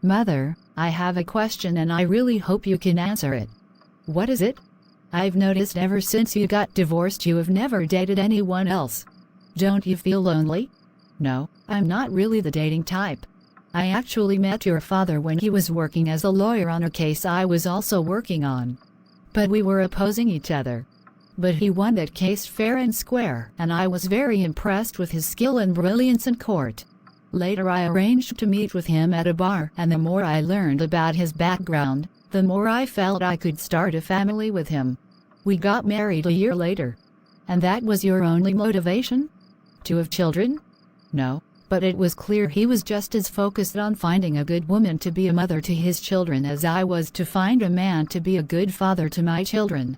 Mother, I have a question and I really hope you can answer it. What is it? I've noticed ever since you got divorced you have never dated anyone else. Don't you feel lonely? No, I'm not really the dating type. I actually met your father when he was working as a lawyer on a case I was also working on. But we were opposing each other. But he won that case fair and square, and I was very impressed with his skill and brilliance in court. Later I arranged to meet with him at a bar, and the more I learned about his background, the more I felt I could start a family with him. We got married a year later. And that was your only motivation? To have children? No, but it was clear he was just as focused on finding a good woman to be a mother to his children as I was to find a man to be a good father to my children.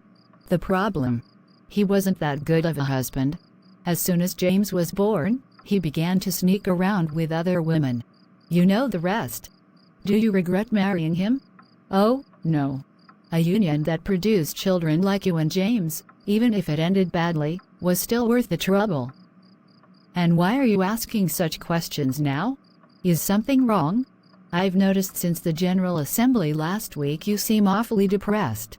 The problem? He wasn't that good of a husband. As soon as James was born, he began to sneak around with other women. You know the rest. Do you regret marrying him? Oh, no. A union that produced children like you and James, even if it ended badly, was still worth the trouble. And why are you asking such questions now? Is something wrong? I've noticed since the General Assembly last week you seem awfully depressed.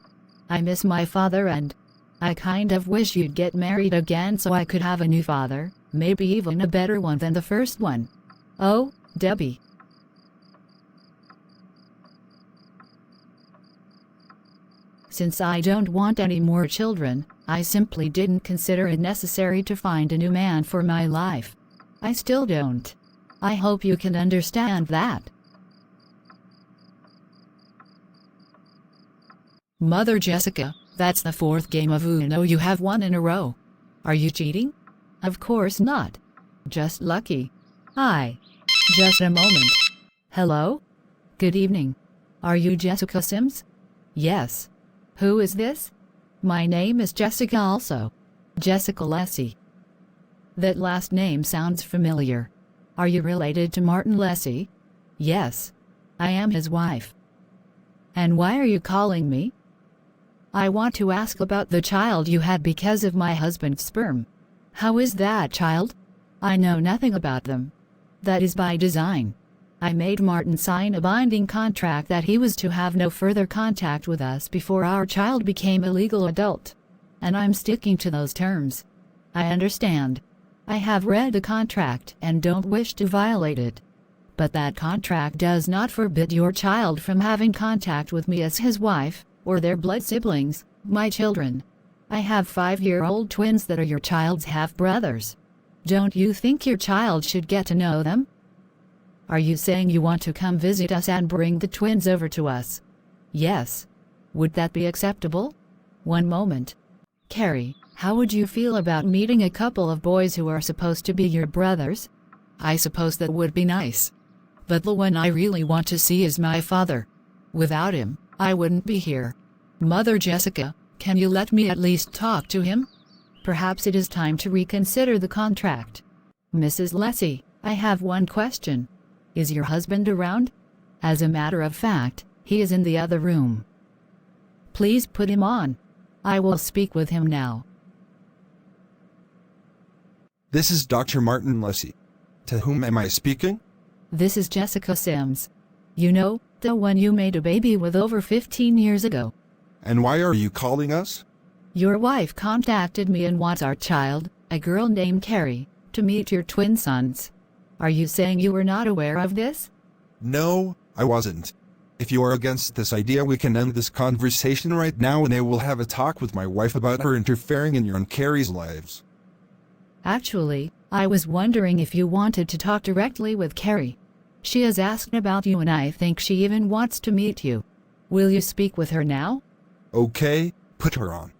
I miss my father and I kind of wish you'd get married again so I could have a new father, maybe even a better one than the first one. Oh, Debbie. Since I don't want any more children, I simply didn't consider it necessary to find a new man for my life. I still don't. I hope you can understand that. Mother Jessica, that's the fourth game of Uno you have won in a row. Are you cheating? Of course not. Just lucky. Hi. Just a moment. Hello? Good evening. Are you Jessica Sims? Yes. Who is this? My name is Jessica also. Jessica Lessie. That last name sounds familiar. Are you related to Martin Lessie? Yes. I am his wife. And why are you calling me? I want to ask about the child you had because of my husband's sperm. How is that child? I know nothing about them. That is by design. I made Martin sign a binding contract that he was to have no further contact with us before our child became a legal adult. And I'm sticking to those terms. I understand. I have read the contract and don't wish to violate it. But that contract does not forbid your child from having contact with me as his wife, or their blood siblings, my children. I have 5-year-old twins that are your child's half-brothers. Don't you think your child should get to know them? Are you saying you want to come visit us and bring the twins over to us? Yes. Would that be acceptable? One moment. Carrie, how would you feel about meeting a couple of boys who are supposed to be your brothers? I suppose that would be nice. But the one I really want to see is my father. Without him, I wouldn't be here. Mother Jessica, can you let me at least talk to him? Perhaps it is time to reconsider the contract. Mrs. Lessie, I have one question. Is your husband around? As a matter of fact, he is in the other room. Please put him on. I will speak with him now. This is Dr. Martin Lessie. To whom am I speaking? This is Jessica Sims. You know, the one you made a baby with over 15 years ago. And why are you calling us? Your wife contacted me and wants our child, a girl named Carrie, to meet your twin sons. Are you saying you were not aware of this? No, I wasn't. If you are against this idea, we can end this conversation right now and I will have a talk with my wife about her interfering in your and Carrie's lives. Actually, I was wondering if you wanted to talk directly with Carrie. She has asked about you and I think she even wants to meet you. Will you speak with her now? Okay, put her on.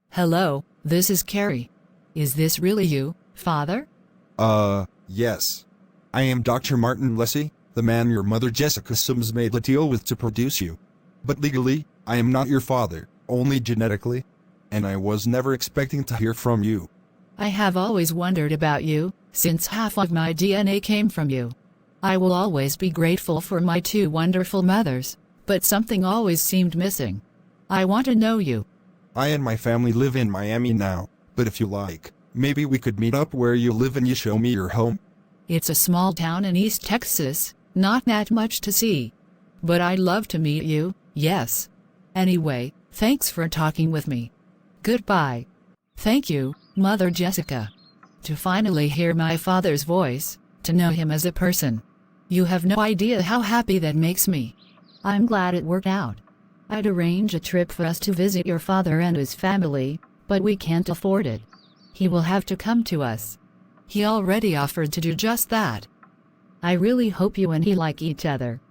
Hello, this is Carrie. Is this really you, Father? Yes. I am Dr. Martin Lessie, the man your mother Jessica Sims made a deal with to produce you. But legally, I am not your father, only genetically. And I was never expecting to hear from you. I have always wondered about you, since half of my DNA came from you. I will always be grateful for my two wonderful mothers, but something always seemed missing. I want to know you. I and my family live in Miami now, but if you like, maybe we could meet up where you live and you show me your home. It's a small town in East Texas, not that much to see. But I'd love to meet you, yes. Anyway, thanks for talking with me. Goodbye. Thank you, Mother Jessica. To finally hear my father's voice, to know him as a person. You have no idea how happy that makes me. I'm glad it worked out. I'd arrange a trip for us to visit your father and his family, but we can't afford it. He will have to come to us. He already offered to do just that. I really hope you and he like each other.